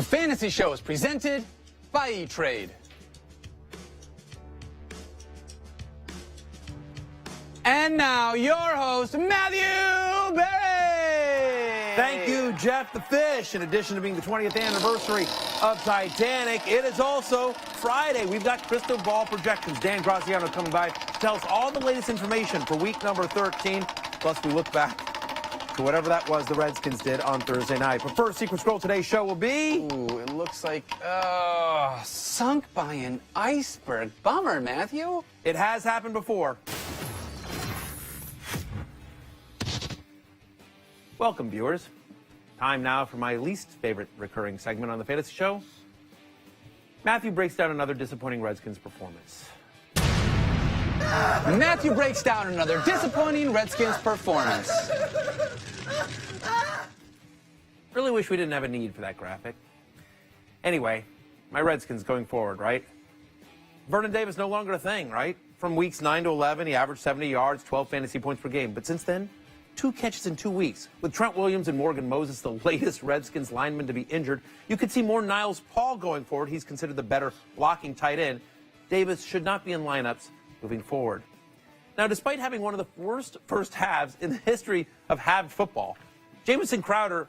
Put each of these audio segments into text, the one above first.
The Fantasy Show is presented by E-Trade. And now, your host, Matthew Berry! Thank you, Jeff the Fish. In addition to being the 20th anniversary of Titanic, it is also Friday. We've got crystal ball projections. Dan Graziano coming by to tell us all the latest information for week number 13. Plus, we look back to whatever that was the Redskins did on Thursday night. But first, Secret Scroll today's show will be... Ooh, it looks like, sunk by an iceberg. Bummer, Matthew. It has happened before. Welcome, viewers. Time now for my least favorite recurring segment on the Fantasy Show. Matthew breaks down another disappointing Redskins performance. Matthew breaks down another disappointing Redskins performance. Really wish we didn't have a need for that graphic. Anyway, my Redskins going forward, right? Vernon Davis no longer a thing, right? From weeks 9 to 11, he averaged 70 yards, 12 fantasy points per game. But since then, 2 catches in 2 weeks. With Trent Williams and Morgan Moses, the latest Redskins lineman to be injured, you could see more Niles Paul going forward. He's considered the better blocking tight end. Davis should not be in lineups moving forward. Now, despite having one of the worst first halves in the history of halved football, Jamison Crowder,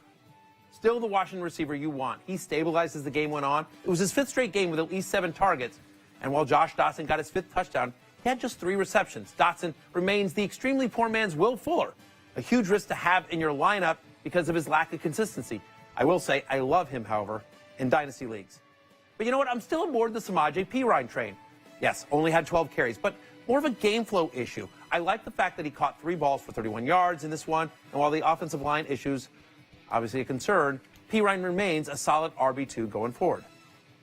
still the Washington receiver you want. He stabilized as the game went on. It was his 5th straight game with at least 7 targets. And while Josh Dotson got his 5th touchdown, he had just 3 receptions. Dotson remains the extremely poor man's Will Fuller, a huge risk to have in your lineup because of his lack of consistency. I will say I love him, however, in dynasty leagues. But you know what? I'm still aboard the Samaje Perine train. Yes, only had 12 carries, but more of a game flow issue. I like the fact that he caught 3 balls for 31 yards in this one, and while the offensive line issues, obviously a concern, Perine remains a solid RB2 going forward.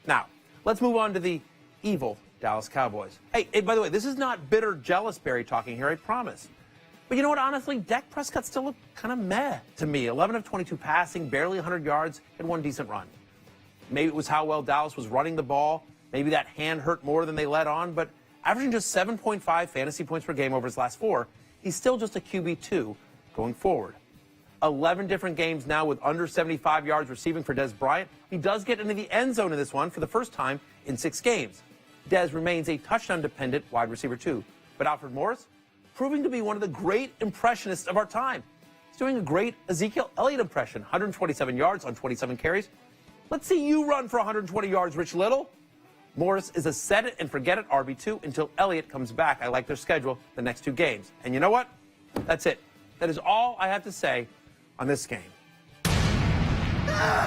Now, let's move on to the evil Dallas Cowboys. Hey, by the way, this is not bitter, jealous Barry talking here, I promise. But you know what, honestly, Dak Prescott still looked kind of meh to me. 11 of 22 passing, barely 100 yards, and 1 decent run. Maybe it was how well Dallas was running the ball. Maybe that hand hurt more than they let on, but averaging just 7.5 fantasy points per game over his last 4, he's still just a QB2 going forward. 11 different games now with under 75 yards receiving for Dez Bryant. He does get into the end zone in this one for the first time in 6 games. Dez remains a touchdown-dependent wide receiver too. But Alfred Morris, proving to be one of the great impressionists of our time. He's doing a great Ezekiel Elliott impression, 127 yards on 27 carries. Let's see you run for 120 yards, Rich Little. Morris is a set-it-and-forget-it RB2 until Elliott comes back. I like their schedule the next 2 games. And you know what? That's it. That is all I have to say on this game.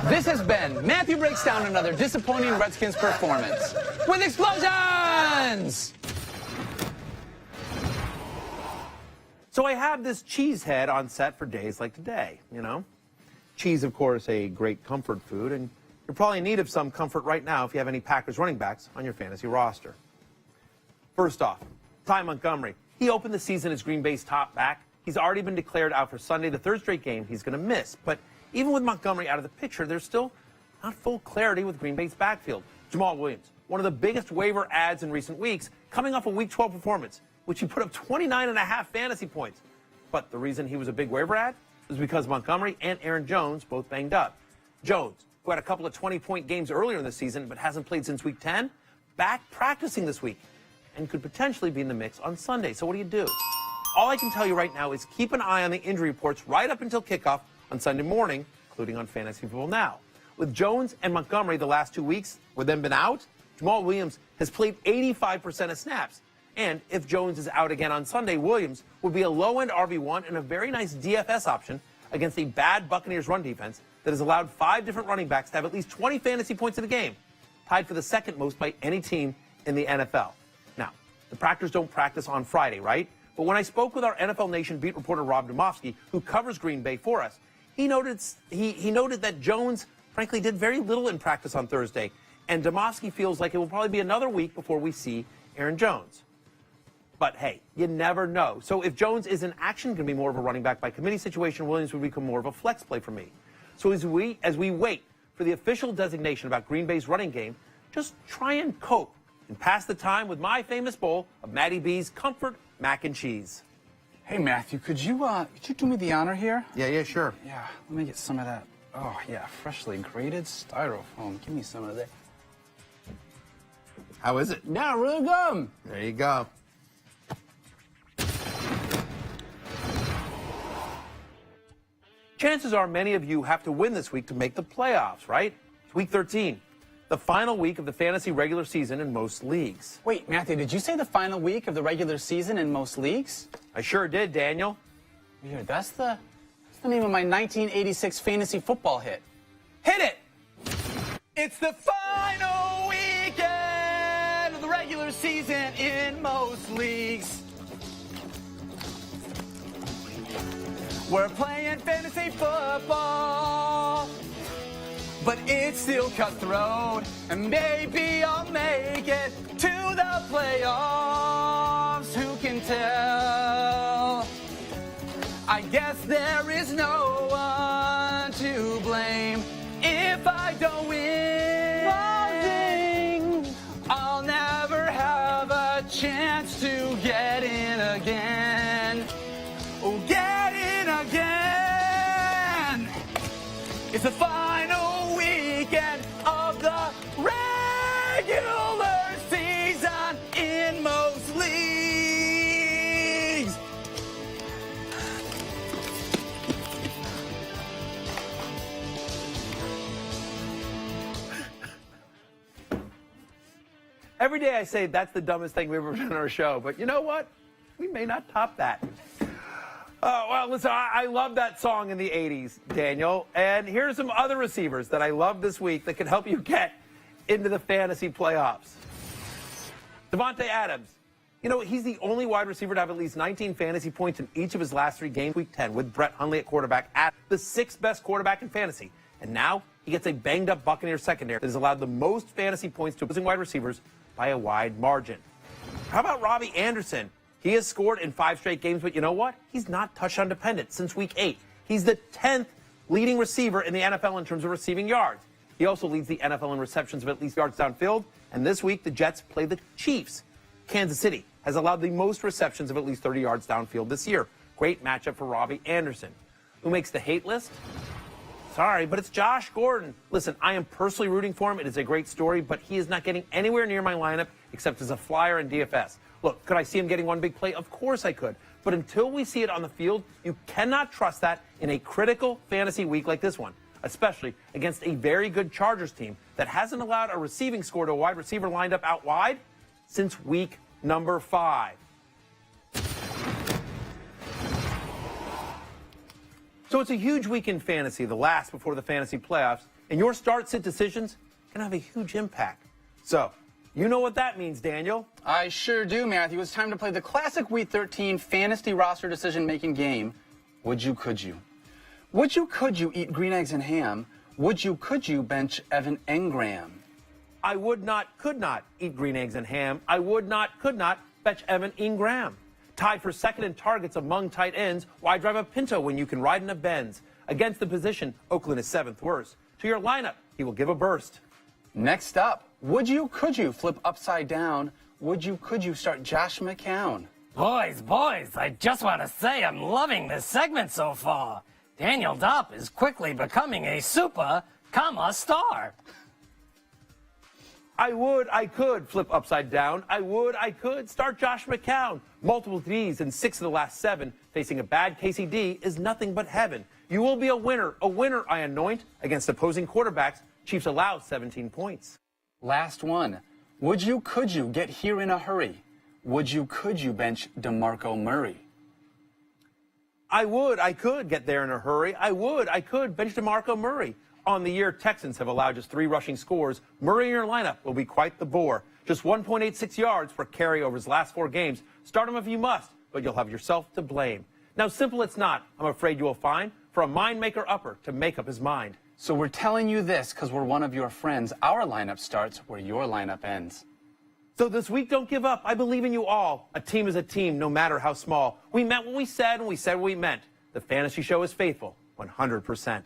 This has been Matthew Breaks Down another disappointing Redskins performance with explosions! So I have this cheese head on set for days like today, you know? Cheese, of course, a great comfort food, and you're probably in need of some comfort right now if you have any Packers running backs on your fantasy roster. First off, Ty Montgomery. He opened the season as Green Bay's top back. He's already been declared out for Sunday, the 3rd straight game he's going to miss. But even with Montgomery out of the picture, there's still not full clarity with Green Bay's backfield. Jamal Williams, one of the biggest waiver adds in recent weeks, coming off a Week 12 performance, which he put up 29.5 fantasy points. But the reason he was a big waiver ad was because Montgomery and Aaron Jones both banged up. Jones, who had a couple of 20-point games earlier in the season but hasn't played since Week 10, back practicing this week and could potentially be in the mix on Sunday. So what do? All I can tell you right now is keep an eye on the injury reports right up until kickoff on Sunday morning, including on Fantasy Football Now. With Jones and Montgomery the last 2 weeks, with them been out, Jamal Williams has played 85% of snaps. And if Jones is out again on Sunday, Williams would be a low-end RB1 and a very nice DFS option against a bad Buccaneers run defense that has allowed 5 different running backs to have at least 20 fantasy points in a game, tied for the 2nd most by any team in the NFL. Now, the Packers don't practice on Friday, right? But when I spoke with our NFL Nation beat reporter Rob Demovsky, who covers Green Bay for us, he noted that Jones, frankly, did very little in practice on Thursday, and Demovsky feels like it will probably be another week before we see Aaron Jones. But hey, you never know. So if Jones is in action, going to be more of a running back by committee situation, Williams would become more of a flex play for me. So as we wait for the official designation about Green Bay's running game, just try and cope and pass the time with my famous bowl of Matty B's Comfort Mac and Cheese. Hey, Matthew, could you do me the honor here? Yeah, sure. Yeah, let me get some of that Oh, yeah, freshly grated styrofoam. Give me some of that. How is it? Yeah, really good. There you go. Chances are many of you have to win this week to make the playoffs, right? It's week 13, the final week of the fantasy regular season in most leagues. Wait, Matthew, did you say the final week of the regular season in most leagues? I sure did, Daniel. Weird. That's the name of my 1986 fantasy football hit. Hit it! It's the final weekend of the regular season in most leagues. We're playing fantasy football, but it's still cutthroat, and maybe I'll make it to the playoffs. Who can tell? I guess there is no one to blame if I don't win. I'll never have a chance to get in again. Oh, get in again. It's the final weekend of the regular season in most leagues. Every day I say that's the dumbest thing we've ever done on our show, but you know what? We may not top that. Well, listen, I love that song in the 80s, Daniel. And here's some other receivers that I love this week that can help you get into the fantasy playoffs. Davante Adams. You know, he's the only wide receiver to have at least 19 fantasy points in each of his last 3 games, week 10, with Brett Hundley at quarterback, at the 6th best quarterback in fantasy. And now he gets a banged-up Buccaneers secondary that has allowed the most fantasy points to opposing wide receivers by a wide margin. How about Robbie Anderson? He has scored in 5 straight games, but you know what? He's not touchdown dependent since week 8. He's the 10th leading receiver in the NFL in terms of receiving yards. He also leads the NFL in receptions of at least yards downfield. And this week, the Jets play the Chiefs. Kansas City has allowed the most receptions of at least 30 yards downfield this year. Great matchup for Robbie Anderson. Who makes the hate list? Sorry, but it's Josh Gordon. Listen, I am personally rooting for him. It is a great story, but he is not getting anywhere near my lineup except as a flyer in DFS. Look, could I see him getting one big play? Of course I could. But until we see it on the field, you cannot trust that in a critical fantasy week like this one, especially against a very good Chargers team that hasn't allowed a receiving score to a wide receiver lined up out wide since week number 5. So it's a huge week in fantasy, the last before the fantasy playoffs, and your start-sit decisions can have a huge impact. So, you know what that means, Daniel. I sure do, Matthew. It's time to play the classic Week 13 fantasy roster decision-making game, Would You, Could You? Would you, could you eat green eggs and ham? Would you, could you bench Evan Engram? I would not, could not eat green eggs and ham. I would not, could not bench Evan Engram. Tied for second in targets among tight ends, why drive a Pinto when you can ride in a Benz? Against the position, Oakland is 7th worst. To your lineup, he will give a burst. Next up, would you, could you flip upside down? Would you, could you start Josh McCown? Boys, I just want to say I'm loving this segment so far. Daniel Dopp is quickly becoming a super, star. I would, I could flip upside down. I would, I could start Josh McCown. Multiple D's in 6 of the last 7. Facing a bad KCD is nothing but heaven. You will be a winner I anoint against opposing quarterbacks. Chiefs allow 17 points. Last one. Would you, could you get here in a hurry? Would you, could you bench DeMarco Murray? I would, I could get there in a hurry. I would, I could bench DeMarco Murray. On the year, Texans have allowed just 3 rushing scores. Murray in your lineup will be quite the bore. Just 1.86 yards per carry over his last 4 games. Start him if you must, but you'll have yourself to blame. Now, simple it's not, I'm afraid you will find, for a mind maker upper to make up his mind. So we're telling you this because we're one of your friends. Our lineup starts where your lineup ends. So this week, don't give up. I believe in you all. A team is a team, no matter how small. We meant what we said, and we said what we meant. The fantasy show is faithful, 100%.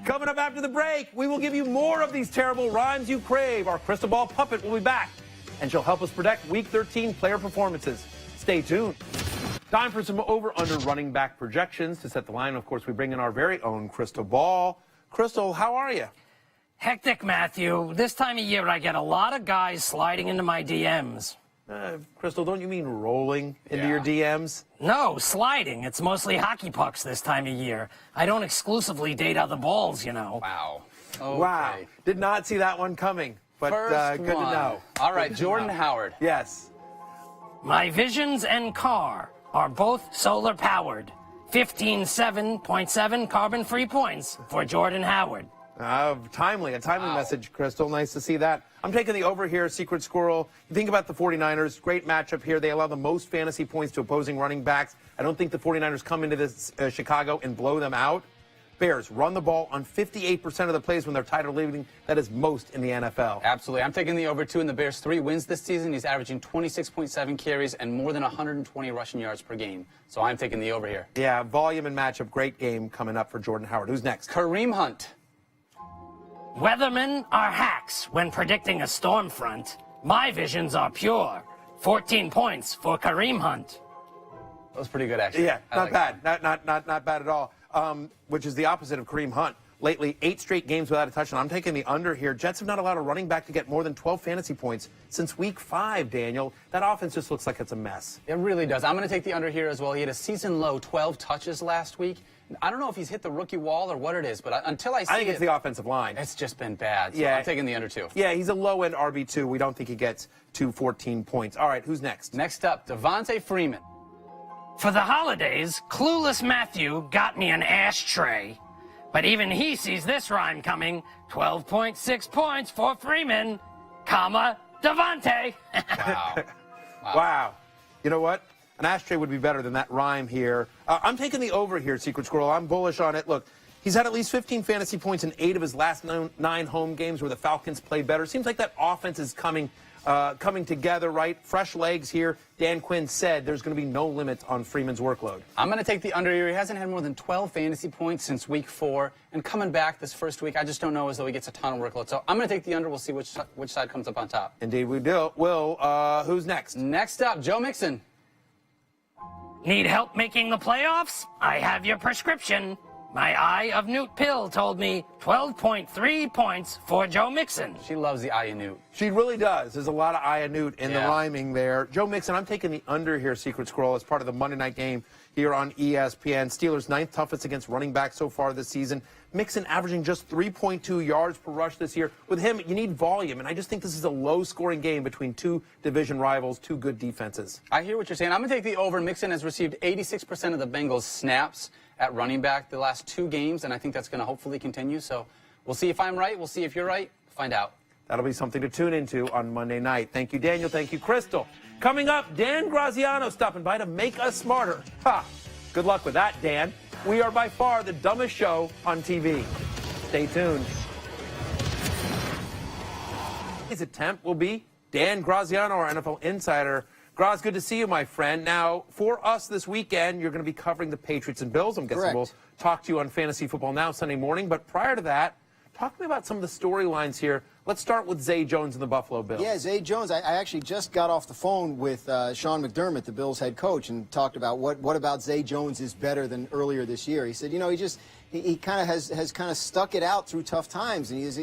Coming up after the break, we will give you more of these terrible rhymes you crave. Our crystal ball puppet will be back, and she'll help us predict Week 13 player performances. Stay tuned. Time for some over-under running back projections. To set the line, of course, we bring in our very own Crystal Ball. Crystal, how are you? Hectic, Matthew. This time of year, I get a lot of guys sliding into my DMs. Crystal, don't you mean rolling into Yeah. your DMs? No, sliding. It's mostly hockey pucks this time of year. I don't exclusively date other balls, you know. Wow. Okay. Wow. Did not see that one coming, but First good one. to know. All right, Jordan Howard. Yes. My Visions and car are both solar powered. 15.7 carbon-free points for Jordan Howard. A timely message, Crystal. Nice to see that. I'm taking the over here, Secret Squirrel. You think about the 49ers, great matchup here. They allow the most fantasy points to opposing running backs. I don't think the 49ers come into this Chicago and blow them out. Bears run the ball on 58% of the plays when they're tied or leading. That is most in the NFL. Absolutely. I'm taking the over 2 in the Bears' 3 wins this season. He's averaging 26.7 carries and more than 120 rushing yards per game. So I'm taking the over here. Yeah, volume and matchup, great game coming up for Jordan Howard. Who's next? Kareem Hunt. Weathermen are hacks when predicting a storm front. My visions are pure. 14 points for Kareem Hunt. That was pretty good, actually. Yeah, I not like bad. that. Not bad at all. Which is the opposite of Kareem Hunt. Lately, 8 straight games without a touchdown. I'm taking the under here. Jets have not allowed a running back to get more than 12 fantasy points since week 5, Daniel. That offense just looks like it's a mess. It really does. I'm going to take the under here as well. He had a season low 12 touches last week. I don't know if he's hit the rookie wall or what it is, but until I see I think it's the offensive line. it's just been bad. So Yeah. I'm taking the under 2. Yeah, he's a low-end RB2. We don't think he gets to 14 points. All right, who's next? Next up, Devontae Freeman. For the holidays, clueless Matthew got me an ashtray. But even he sees this rhyme coming. 12.6 points for Freeman, comma, Devontae. Wow. Wow. You know what? An ashtray would be better than that rhyme here. I'm taking the over here, Secret Squirrel. I'm bullish on it. Look, he's had at least 15 fantasy points in 8 of his last 9 home games where the Falcons play better. Seems like that offense is coming together, right? Fresh legs here. Dan Quinn said there's going to be no limits on Freeman's workload. I'm going to take the under here. He hasn't had more than 12 fantasy points since week 4. And coming back this first week, I just don't know as though he gets a ton of workload. So I'm going to take the under. We'll see which side comes up on top. Indeed, we do. Will, who's next? Next up, Joe Mixon. Need help making the playoffs? I have your prescription. My Eye of Newt pill told me 12.3 points for Joe Mixon. She loves the Ayanu. She really does. There's a lot of Ayanut in the Yeah. rhyming there. Joe Mixon, I'm taking the under here, Secret Squirrel, as part of the Monday night game here on ESPN. Steelers' 9th toughest against running back so far this season. Mixon averaging just 3.2 yards per rush this year. With him, you need volume, and I just think this is a low-scoring game between 2 division rivals, 2 good defenses. I hear what you're saying. I'm going to take the over. Mixon has received 86% of the Bengals' snaps at running back the last 2 games, and I think that's going to hopefully continue. So we'll see if I'm right. We'll see if you're right. Find out. That'll be something to tune into on Monday night. Thank you, Daniel. Thank you, Crystal. Coming up, Dan Graziano stopping by to make us smarter. Ha! Good luck with that, Dan. We are by far the dumbest show on TV. Stay tuned. His attempt will be Dan Graziano, our NFL insider. Graz, good to see you, my friend. Now, for us this weekend, you're going to be covering the Patriots and Bills. I'm guessing Correct. we'll talk to you on Fantasy Football Now Sunday morning. But prior to that, talk to me about some of the storylines here. Let's start with Zay Jones and the Buffalo Bills. Yeah, Zay Jones. I actually just got off the phone with Sean McDermott, the Bills head coach, and talked about what about Zay Jones is better than earlier this year. He said, you know, he kind of has kind of stuck it out through tough times, and he's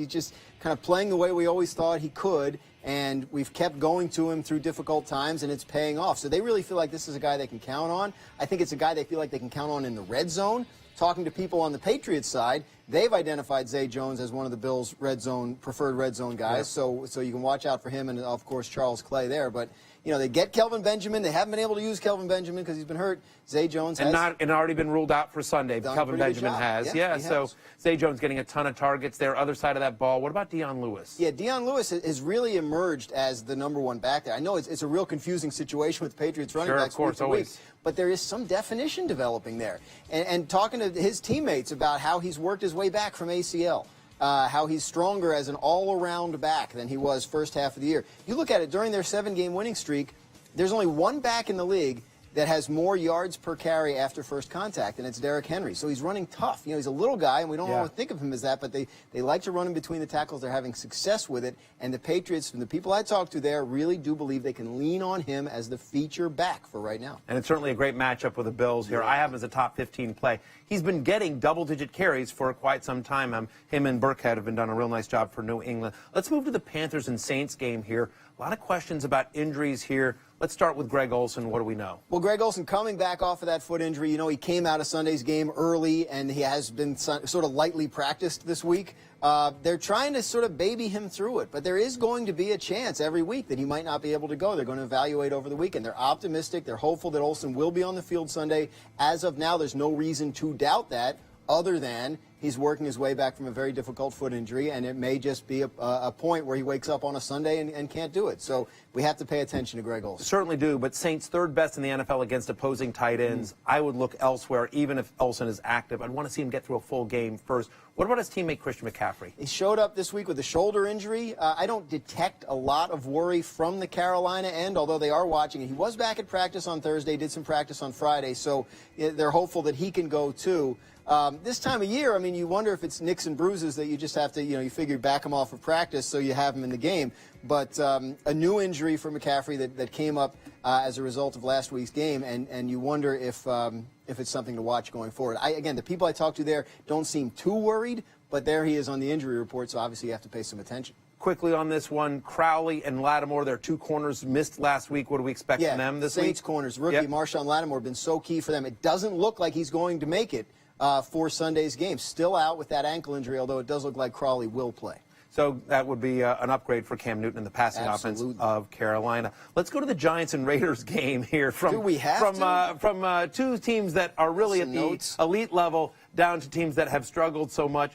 just kind of playing the way we always thought he could, and we've kept going to him through difficult times, and it's paying off. So they really feel like this is a guy they can count on. I think it's a guy they feel like they can count on in the red zone. Talking to people on the Patriots side, they've identified Zay Jones as one of the Bills' preferred red zone guys. Yeah. So you can watch out for him and, of course, Charles Clay there. But, you know, they get Kelvin Benjamin. They haven't been able to use Kelvin Benjamin because he's been hurt. Zay Jones has. And already been ruled out for Sunday. Done a Kelvin pretty good Benjamin job. has. Yeah, Yeah, he so has. Zay Jones getting a ton of targets there. Other side of that ball. What about Deion Lewis? Yeah, Deion Lewis has really emerged as the #1 back there. I know it's a real confusing situation with Patriots running Sure, of backs course, week to always. week, but there is some definition developing there. And talking to his teammates about how he's worked his way back from ACL, how he's stronger as an all-around back than he was first half of the year. You look at it, during their 7-game winning streak, there's only one back in the league that has more yards per carry after first contact, and it's Derrick Henry. So he's running tough. You know, he's a little guy, and we don't always think of him as that, but they like to run him between the tackles. They're having success with it, and the Patriots, from the people I talked to there, really do believe they can lean on him as the feature back for right now. And it's certainly a great matchup with the Bills here. I have him as a top 15 play. He's been getting double-digit carries for quite some time. Him and Burkhead have been done a real nice job for New England. Let's move to the Panthers and Saints game here. A lot of questions about injuries here. Let's start with Greg Olsen. What do we know? Well, Greg Olsen coming back off of that foot injury. You know, he came out of Sunday's game early, and he has been sort of lightly practiced this week. They're trying to sort of baby him through it, but there is going to be a chance every week that he might not be able to go. They're going to evaluate over the weekend. They're optimistic. They're hopeful that Olsen will be on the field Sunday. As of now, there's no reason to doubt that, other than he's working his way back from a very difficult foot injury, and it may just be a point where he wakes up on a Sunday and can't do it. So we have to pay attention to Greg Olsen. Certainly do, but Saints third best in the NFL against opposing tight ends. I would look elsewhere, even if Olsen is active. I'd want to see him get through a full game first. What about his teammate Christian McCaffrey? He showed up this week with a shoulder injury. I don't detect a lot of worry from the Carolina end, although they are watching it. He was back at practice on Thursday, did some practice on Friday, so they're hopeful that he can go too. This time of year, I mean, you wonder if it's nicks and bruises that you just have to, you figure back him off of practice so you have him in the game. But a new injury for McCaffrey that came up as a result of last week's game, and you wonder if it's something to watch going forward. Again, the people I talked to there don't seem too worried, but there he is on the injury report, so obviously you have to pay some attention. Quickly on this one, Crowley and Lattimore, their two corners missed last week. What do we expect from them this week? Saints corners, rookie Marshawn Lattimore, been so key for them. It doesn't look like he's going to make it for Sunday's game. Still out with that ankle injury, although it does look like Crowley will play. So that would be an upgrade for Cam Newton in the passing offense of Carolina. Let's go to the Giants and Raiders game here from two teams that are really at the elite level down to teams that have struggled so much.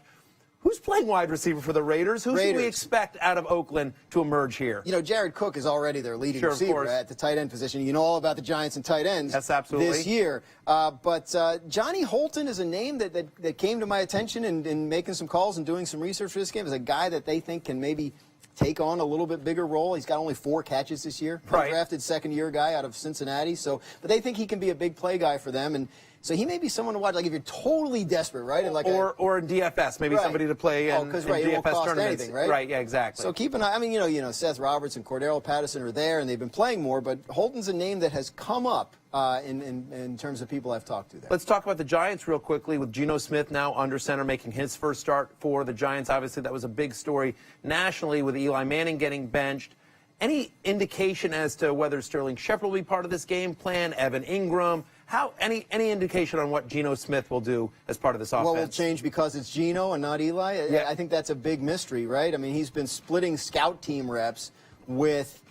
Who's playing wide receiver for the Raiders? Who should we expect out of Oakland to emerge here? You know, Jared Cook is already their leading receiver at the tight end position. You know all about the Giants and tight ends this year. But Johnny Holton is a name that came to my attention in making some calls and doing some research for this game. Is a guy that they think can maybe take on a little bit bigger role. He's got only 4 catches this year. Drafted second-year guy out of Cincinnati. But they think he can be a big play guy for them. And so he may be someone to watch, like if you're totally desperate, right? And or in DFS, maybe somebody to play in DFS tournaments. Anything, right? Right, yeah, exactly. So keep an eye. I mean, you know, Seth Roberts and Cordero Patterson are there, and they've been playing more, but Holton's a name that has come up in terms of people I've talked to there. Let's talk about the Giants real quickly with Geno Smith now under center, making his first start for the Giants. Obviously, that was a big story nationally with Eli Manning getting benched. Any indication as to whether Sterling Shepard will be part of this game plan, Evan Ingram? Any indication on what Geno Smith will do as part of this offense? Well, will change because it's Geno and not Eli? Yeah. I think that's a big mystery, right? I mean, he's been splitting scout team reps with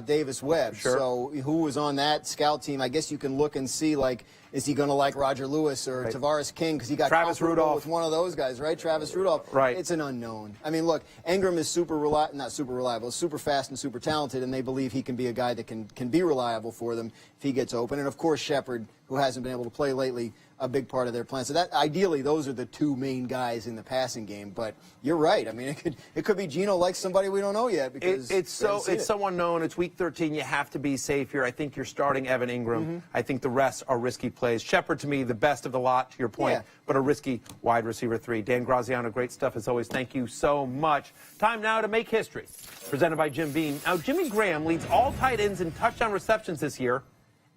Davis Webb. Sure. So who was on that scout team? I guess you can look and see, like, is he going to like Roger Lewis or Tavares King because he got Travis Rudolph with one of those guys, right? Travis Rudolph. Right. It's an unknown. I mean, look, Ingram is not super reliable, super fast and super talented, and they believe he can be a guy that can be reliable for them if he gets open. And of course, Shepard, who hasn't been able to play lately, a big part of their plan. So that ideally, those are the two main guys in the passing game. But you're right. I mean, it could be Geno like somebody we don't know yet because it's so unknown. It's week 13. You have to be safe here. I think you're starting Evan Ingram. I think the rest are risky plays. Shepard, to me, the best of the lot, to your point, but a risky wide receiver 3. Dan Graziano, great stuff as always. Thank you so much. Time now to make history. Presented by Jim Beam. Now, Jimmy Graham leads all tight ends in touchdown receptions this year.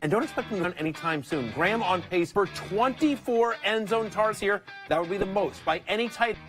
And don't expect him to run anytime soon. Graham on pace for 24 end zone targets here. That would be the most by any tight end.